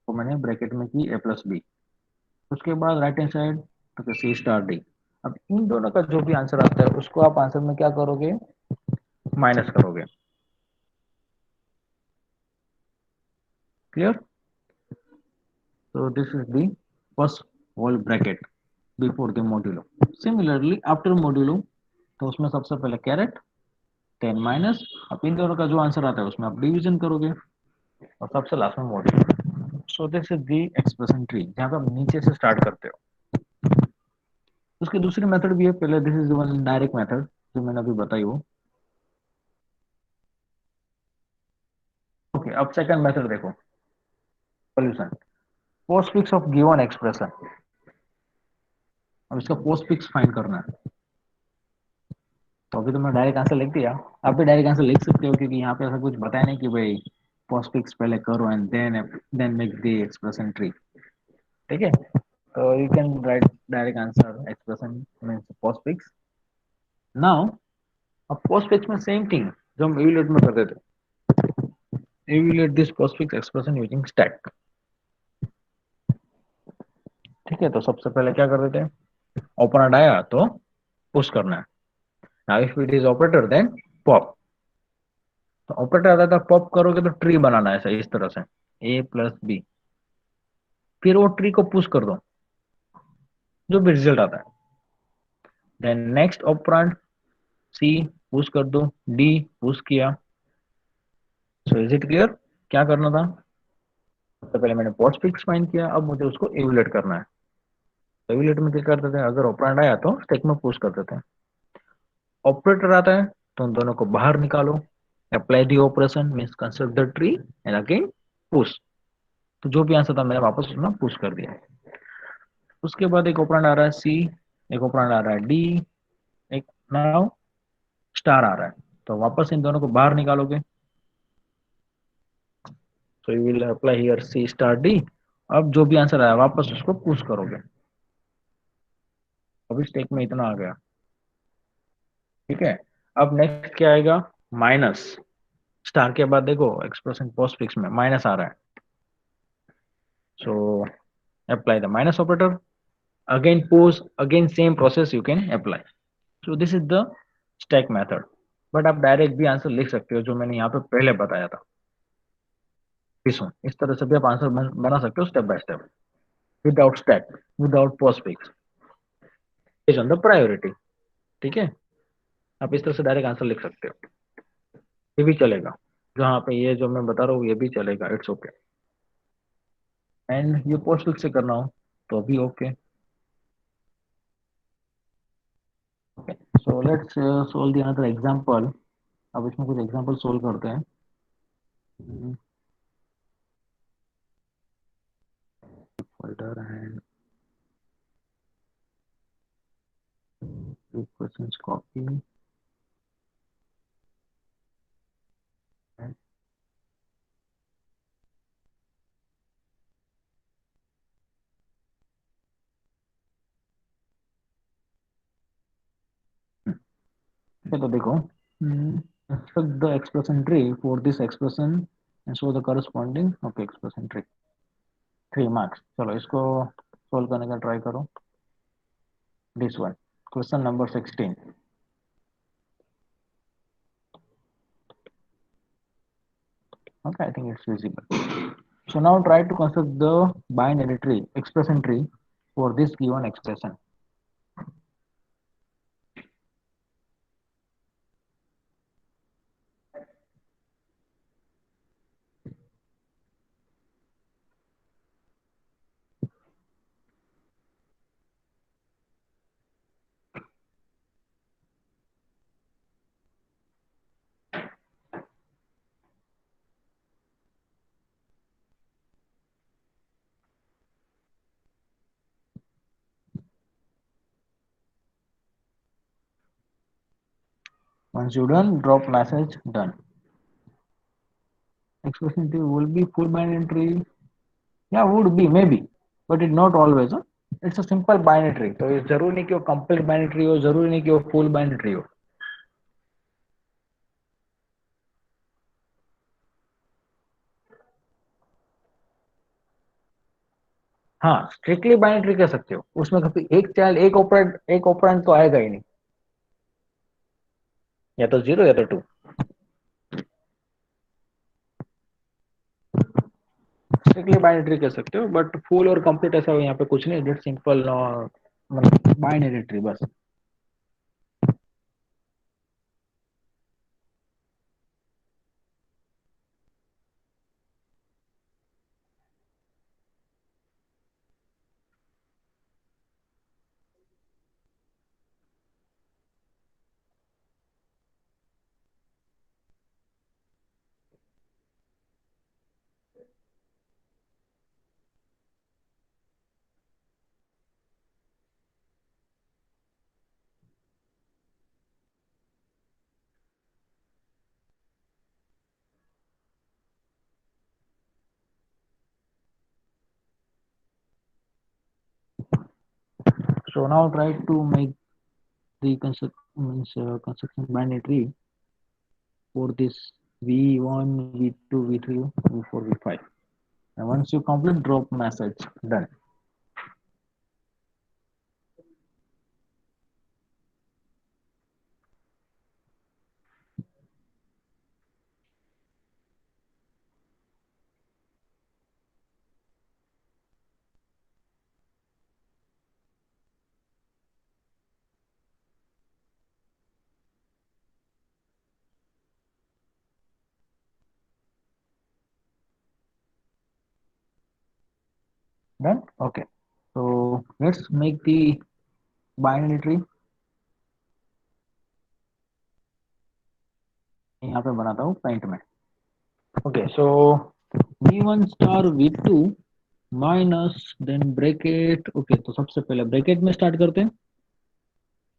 [SPEAKER 1] वो मैंने ब्रैकेट में की ए प्लस बी, उसके बाद राइट हैंड साइड तो सी स्टार डी। अब इन दोनों का जो भी आंसर आता है उसको आप आंसर में क्या करोगे, माइनस करोगे। Clear, so this is the first whole bracket before the modulo। similarly after modulo तो उसमें सबसे पहले कैरेट 10 माइनस, अब इन दोनों का जो आंसर आता है उसमें आप डिवीजन करोगे और सबसे लास्ट में modulo. So this is the expression tree जहाँ पे आप नीचे से स्टार्ट करते हो। उसकी दूसरी मेथड भी है, पहले this is one direct method जो मैंने अभी बताई वो। ओके, अब सेकंड मेथड देखो, solution post fix of given expression. अब इसका पोस्ट फिक्स फाइंड करना है। तो अभी तो मैं डायरेक्ट आंसर लिख दिया, आप भी डायरेक्ट आंसर लिख सकते हो, क्योंकि यहाँ पे ऐसा कुछ बताया नहीं कि भाई पोस्ट फिक्स पहले करो and then make the expression tree. ठीक है, तो you can write direct answer expression means postfix. Now अब पोस्ट फिक्स में सेम थिंग जो हम इवैल्यूएट में करते थे, evaluate this postfix expression using stack. ठीक है, तो सबसे पहले क्या कर देते हैं, ओपरेंड आया तो पुश करना है। Now if it is operator then pop. तो ऑपरेटर आता था, पॉप करोगे तो ट्री बनाना है सही इस तरह से, ए प्लस बी, फिर वो ट्री को पुश कर दो, जो भी रिजल्ट आता है। देन नेक्स्ट ऑपरेंड सी पुश कर दो, डी पुश किया। सो इज इट क्लियर क्या करना था? सबसे पहले मैंने पोस्ट फिक्स फाइंड किया, अब मुझे उसको इवैल्यूएट करना है। तो इवैल्यूएट में क्या करते थे, अगर ऑपरेंड आया तो स्टैक में पुश कर देते हैं। ऑपरेटर आता है तो उन दोनों को बाहर निकालो, apply the operation means construct the tree and again push. तो जो भी आंसर था मैंने वापस उसमें पुश कर दिया। उसके बाद एक ऑपरेंड आ रहा है सी, एक ऑपरेंड आ रहा है डी, एक नाउ स्टार आ रहा है, तो वापस इन दोनों को बाहर निकालोगे। So you will apply here C star D. अब जो भी आंसर आया वापस उसको पुश करोगे। अभी स्टेक में इतना आ गया। ठीक है, अब नेक्स्ट क्या आएगा, माइनस। स्टार के बाद देखो एक्सप्रेशन पोस्ट फिक्स में माइनस आ रहा है, सो apply the minus operator, again push, again same process you can apply. So this is the stack method, but आप डायरेक्ट भी आंसर लिख सकते हो जो मैंने यहाँ पे पहले बताया था। इस तरह से भी आप आंसर बना सकते हो step by step, without stack, without post fix, based on the priority. ठीक है, आप इस तरह से डायरेक्ट आंसर लिख सकते हो, ये भी चलेगा। जहाँ पे ये जो मैं बता रहा हूँ ये भी चलेगा, इट्स ओके। एंड ये पोस्ट फिक्स से करना हो तो भी okay. So let's solve the another example. अब इसमें कुछ एग्जांपल सोल्व करते हैं। folder and questions copy and तो देखो, construct the expression tree for this expression and show the corresponding okay expression tree, 3 marks। चलो इसको सोल्व करने का ट्राई करो। This one, question number 16। okay, I think it's visible। so now try to construct the binary tree expression tree for this given expression। once you done, drop message done। expression tree will be full binary tree, yeah would be maybe, but it not always huh? It's a simple binary tree, तो ये जरूरी नहीं कि वो कंप्लीट बाइनरी ट्री हो, जरूरी नहीं कि वो फुल बाइनरी ट्री हो। हाँ स्ट्रिक्टली बाइनरी ट्री कह सकते हो, उसमें कभी एक चाइल्ड एक ऑपरेंड तो आएगा ही नहीं, या तो जीरो या तो टू। स्ट्रिक्टली बाइनरी ट्री कह सकते हो, बट फुल और कंप्लीट ऐसा यहाँ पे कुछ नहीं, जस्ट सिंपल मतलब बाइनरी ट्री बस। So now try to make the construction binary tree for this V1, V2, V3, V4, V5. And once you complete, drop message done. Done. Okay. So let's make the binary tree. यहाँ पे बनाता हूँ पेंट में. Okay, so v1 star v2 minus then bracket. Okay, तो सबसे पहले ब्रैकेट में स्टार्ट करते हैं.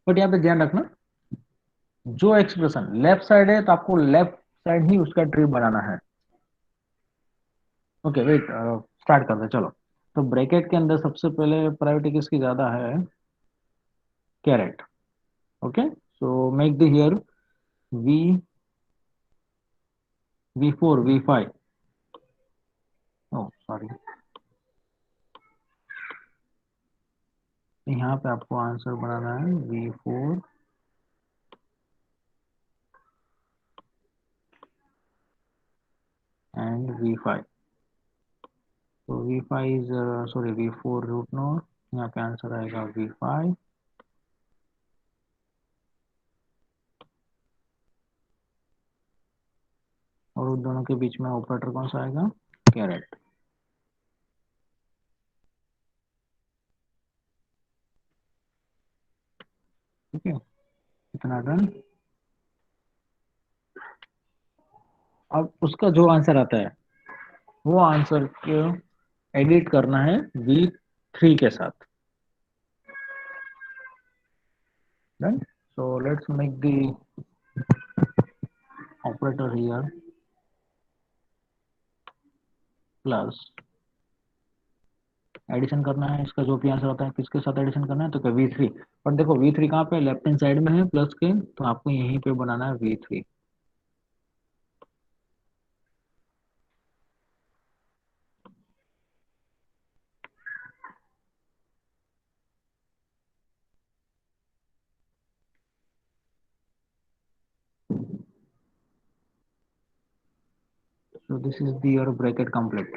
[SPEAKER 1] बट यहाँ पे ध्यान रखना, जो एक्सप्रेशन लेफ्ट साइड है तो आपको लेफ्ट साइड ही उसका ट्री बनाना है. ओके वेट, स्टार्ट करते हैं चलो. तो ब्रैकेट के अंदर सबसे पहले प्रायोरिटी किसकी ज्यादा है? Caret. Okay, so make the here v v4 v5. Oh sorry, यहाँ पे आपको आंसर बनाना है v4 एंड v5. तो v5 is sorry v4 root note. यहाँ पे आंसर आएगा v5. और उन दोनों के बीच में ऑपरेटर कौन सा आएगा? कैरेट. ठीक है, इतना डन. अब उसका जो आंसर आता है वो आंसर को एडिट करना है v3 के साथ. Done. So let's make the operator here plus. Addition करना है इसका, जो भी आंसर होता है किसके साथ एडिशन करना है? तो क्या v3. पर देखो v3 कहाँ पे? लेफ्ट हैंड साइड में है प्लस के, तो आपको यहीं पे बनाना है v3. So this is the your bracket complete.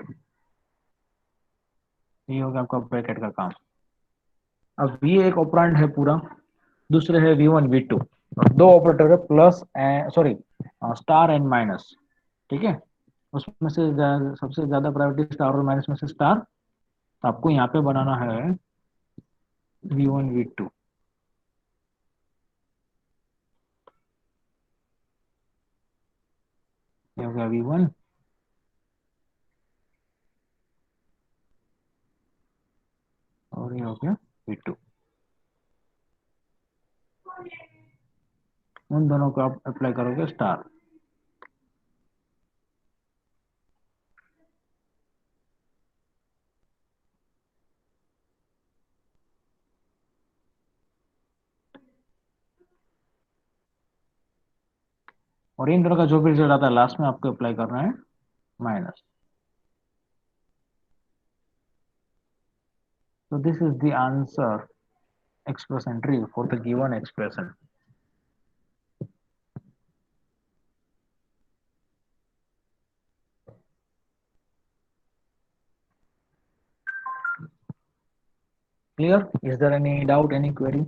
[SPEAKER 1] ये हो गया आपका ब्रैकेट का काम. अब ये एक ऑपरेंड है पूरा, दूसरे है v1 v2, और दो ऑपरेटर है plus sorry star and minus. ठीक है, उसमें से सबसे ज्यादा प्रायोरिटी स्टार और माइनस में से स्टार. तो आपको यहाँ पे बनाना है v1 v2. ये हो गया v1 और ये हो गया v2. उन दोनों को आप अप्लाई करोगे स्टार. और इन दोनों का जो भी रिजल्ट आता है लास्ट में आपको अप्लाई करना है minus. So this is the answer expression tree for the given expression. Clear? Is there any doubt, any query?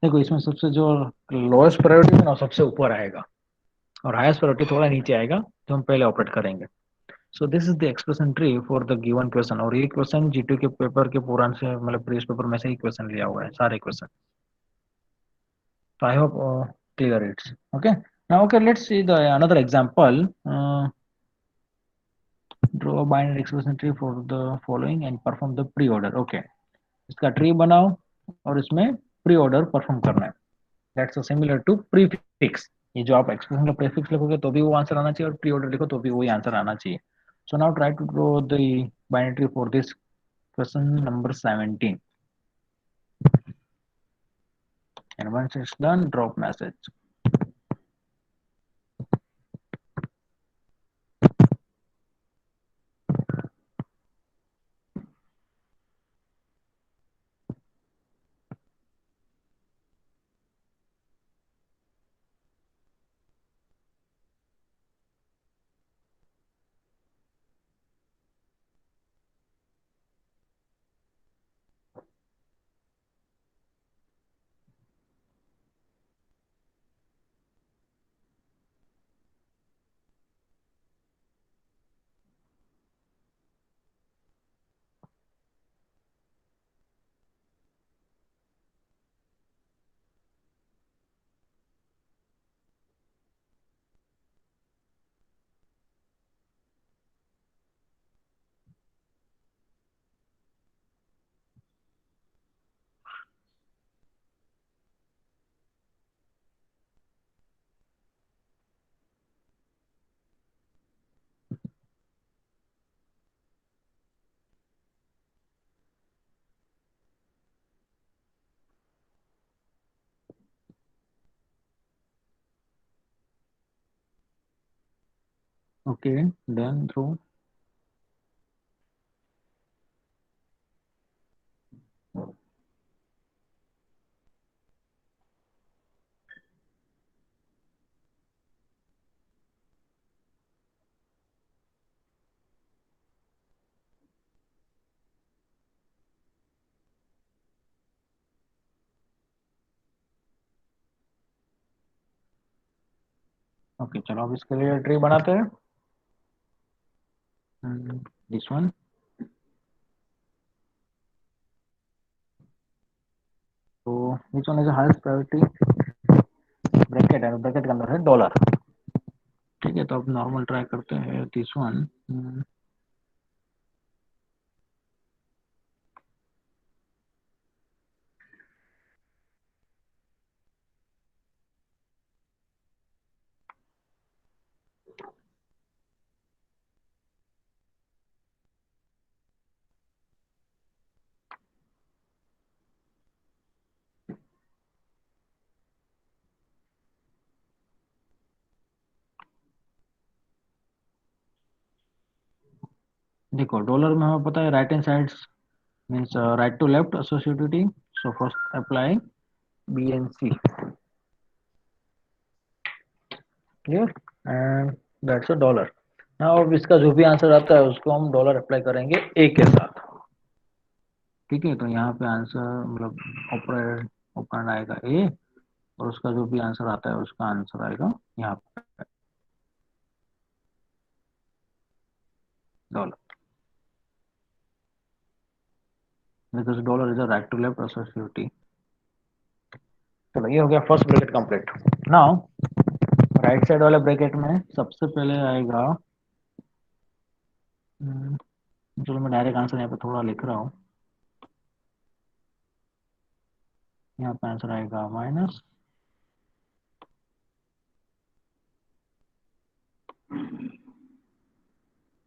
[SPEAKER 1] देखो इसमें सबसे जो लोएस्ट प्रायोरिटी है ना सबसे ऊपर आएगा, और हाईएस्ट प्रायोरिटी थोड़ा नीचे आएगा जो हम पहले ऑपरेट करेंगे. So this is the expression tree for the given question. और ये क्वेश्चन जीटी के पेपर के पुराने से मतलब प्रीवियस पेपर में से ही क्वेश्चन लिया हुआ है, सारे क्वेश्चन. तो I hope clear it's okay. Now okay, let's see the another example. Draw a binary expression tree for the following and perform the preorder. Okay, इसका ट्री बनाओ और इसमें प्री ऑर्डर परफॉर्म करना है. That's similar to prefix. ये जो आप एक्सप्रेशन का प्रीफिक्स लिखोगे तो भी वो आंसर आना चाहिए, और प्री ऑर्डर लिखो तो भी वही आंसर आना चाहिए. So now try to draw the binary tree for this Question number 17. And once it's done, drop message. Okay, done through. Okay चलो अब इसके लिए ट्री बनाते हैं. This one. तो which one is highest priority. Bracket है, ब्रैकेट के अंदर है डॉलर. ठीक है, तो अब नॉर्मल ट्राई करते हैं दिस वन. देखो डॉलर में हमें पता है right hand side means right to left associativity. So first apply BNC. Clear. And that's a dollar. Now अब इसका जो भी आंसर आता है उसको हम डॉलर अप्लाई करेंगे ए के साथ. ठीक है, तो यहाँ पे आंसर मतलब ऑपरेंड आएगा ए. और उसका जो भी आंसर आता है उसका आंसर आएगा यहाँ पे dollar. Because dollar is a right to left associativity. चलो ये हो गया first bracket complete. Now right side वाले ब्रैकेट में सबसे पहले आएगा. चलो मैं डायरेक्ट आंसर यहाँ पे थोड़ा लिख रहा हूँ. यहाँ पे आंसर आएगा माइनस.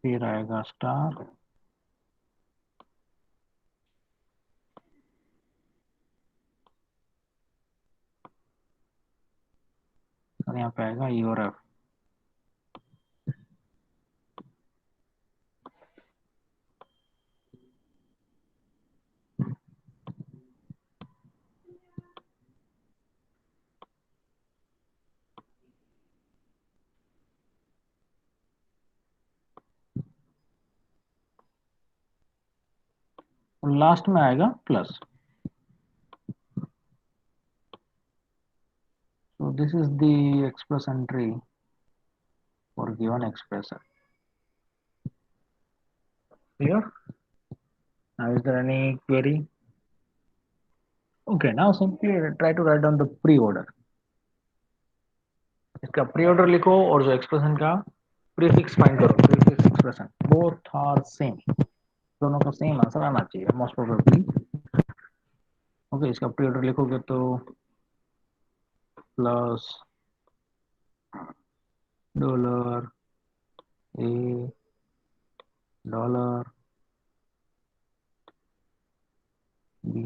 [SPEAKER 1] फिर आएगा स्टार. और यहाँ पे आएगा ई और एफ. और लास्ट में आएगा plus. So this is the expression tree for given expression. Clear? Now is there any query? Okay, now simply try to write down the pre-order. इसका pre-order लिखो और जो expression का prefix find करो. Prefix expression both are same. दोनों का सेम आंसर आना चाहिए most probably. Okay, इसका pre-order लिखोगे तो plus dollar A dollar B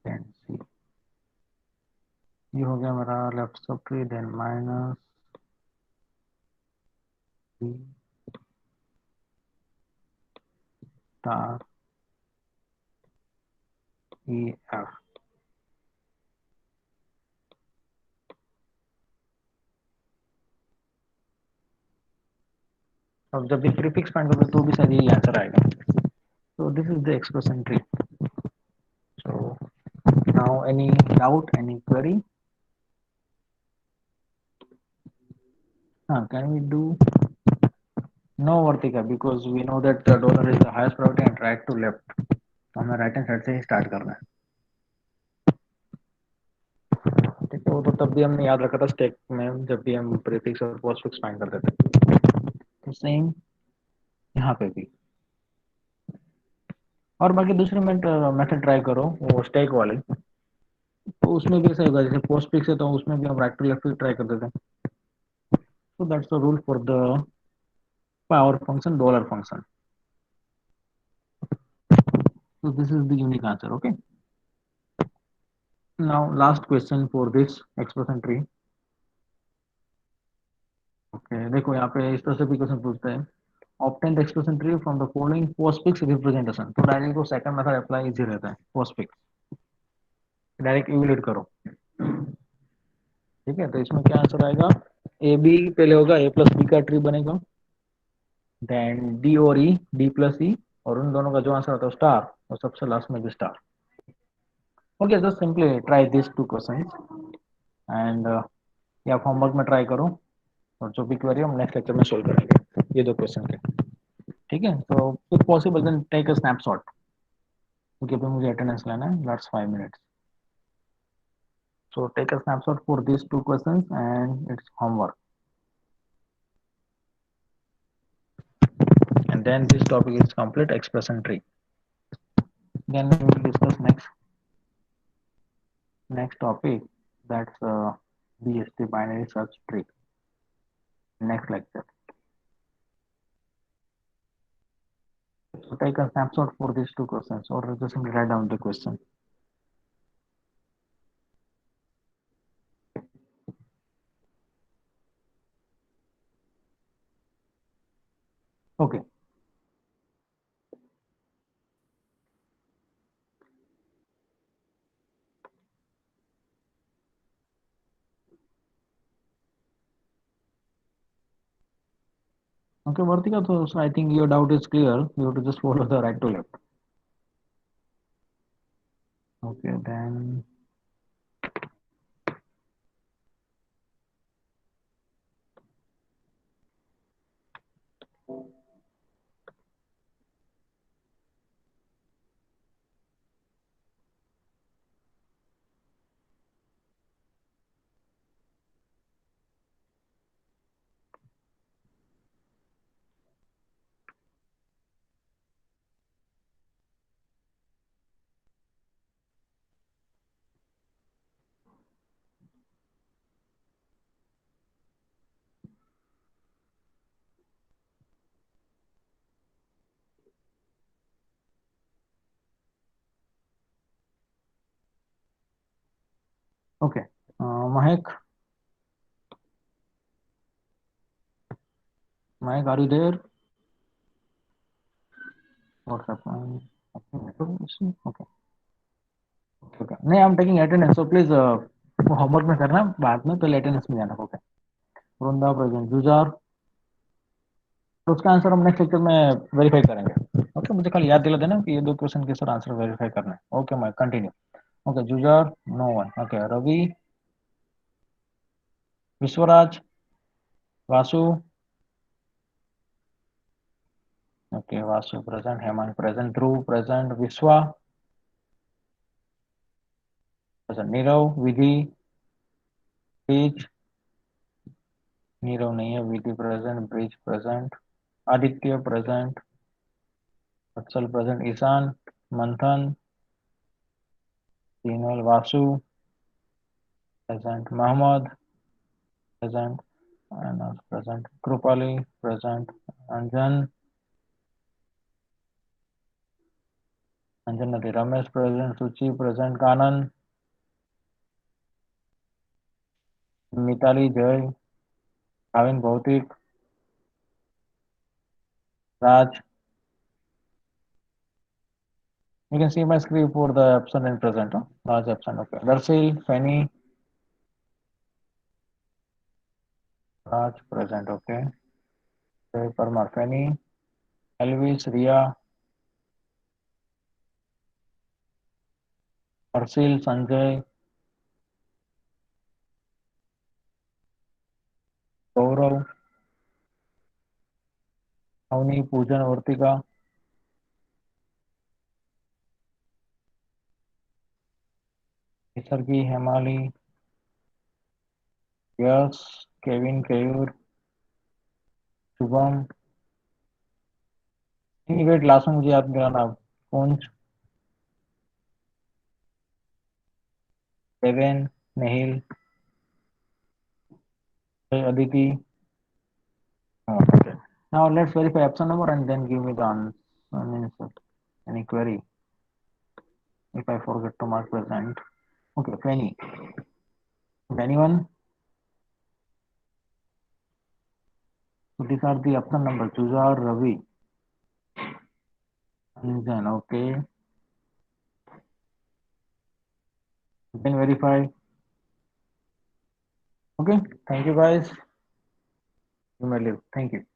[SPEAKER 1] then C. ये हो गया मेरा left subtree, then minus B star E F. अब जब भी प्रीफिक्स फाइंड करोगे तो भी शायद यही आंसर आएगा. So this is the expression tree. So now any doubt, any query? Can we do no Vartika, because we know that the dollar is the highest priority and right to left. तो हमें राइट हैंड साइड से ही स्टार्ट करना है. ठीक है, वो तो तब भी हमने याद रखा था स्टेक में जब भी हम प्रीफिक्स और पोस्टफिक्स फाइंड करते थे. तो सेम यहाँ पे भी. और बाकी दूसरी मेथड ट्राई करो वो स्टेक वाली. तो उसमें भी ऐसा होगा जैसे पोस्टफिक्स है तो उसमें भी हम राइट टू लेफ्ट ट्राई करते थे. So that's the rule for the power function, dollar function. So this is the unique answer. Okay. Now last question for this expression tree. Okay. देखो यहाँ पे इस तरह से भी क्वेश्चन पूछते हैं. Obtain the expression tree from the following postfix representation. तो डायरेक्ट को सेकंड मेथड अप्लाई इजी रहता है. postfix डायरेक्ट इवेल्यूएट करो. ठीक है, तो इसमें क्या आंसर आएगा. ए बी पहले होगा, ए प्लस बी का ट्री बनेगा, देन डी और ई, डी प्लस ई, और उन दोनों का जो आंसर होता है स्टार, और सबसे लास्ट में भी star. Okay, just simply try this two questions and या आप होमवर्क में ट्राई करो, और जो भी क्वेरी हम नेक्स्ट लेक्चर में सोल्व करेंगे ये दो क्वेश्चन के. ठीक है, तो if possible then take a snapshot, क्योंकि अभी मुझे अटेंडेंस लेना है. That's 5 minutes. So take a snapshot for these two questions and it's homework. And then this topic is complete expression tree. Then we will discuss next topic, that's BST binary search tree. Next lecture. So take a snapshot for these two questions, or just simply write down the question. Okay. Okay, Vartika, so I think your doubt is clear. You have to just follow the right to left. Okay, then. Okay, Mahek, are you there? What's up? Okay. Okay. नहीं, I'm taking attendance, so please homework में करना, बाद में पहले अटेंडेंस में जाना. ओके. वृंदा प्रेजेंट, जुजार, तो उसका आंसर हम नेक्स्ट लेक्चर में वेरीफाई करेंगे. ओके, मुझे कल याद दिला देना कि ये दो क्वेश्चन के सर आंसर वेरीफाई करना है. ओके, मैं continue. Okay, Jujar no one. Okay, Ravi, Vishwaraj, Vasu. Okay, Vasu present, Hemant present, Dhruv present, Vishwa present, Nirav, Vidhi, Brij, Nirav नहीं है, Vidhi present, Brij present, Aditya present, Vatsal present, Ishan, Manthan, Tinal, Vasu present, Muhammad present, Anas present, Krupali present, Anjan Anjan Nati, Ramesh present, Suchi present, Kanan, Mitali Jay, Kavin Bhautik, Raj. You can see my screen for the absent and present. Huh? Raj absent. Okay. Darsil, Fanny, Raj present. Okay. Jay Parmar, Fanny, Elvis, Ria, Arsil, Sanjay, Gaurav, Avni, Poojan, Vartika, Nisargi, Hemali, Yash, Kevin, Kayur, Shubham. नहीं वेट लास्ट में मुझे याद दिलाना पूंछ Deven Nihil Aditi okay now let's verify option number and then give me the answer means any query if I forget to mark present okay Fanny anyone so these are the option number Juzar Ravi Anjan okay you can verify okay thank you guys you may leave thank you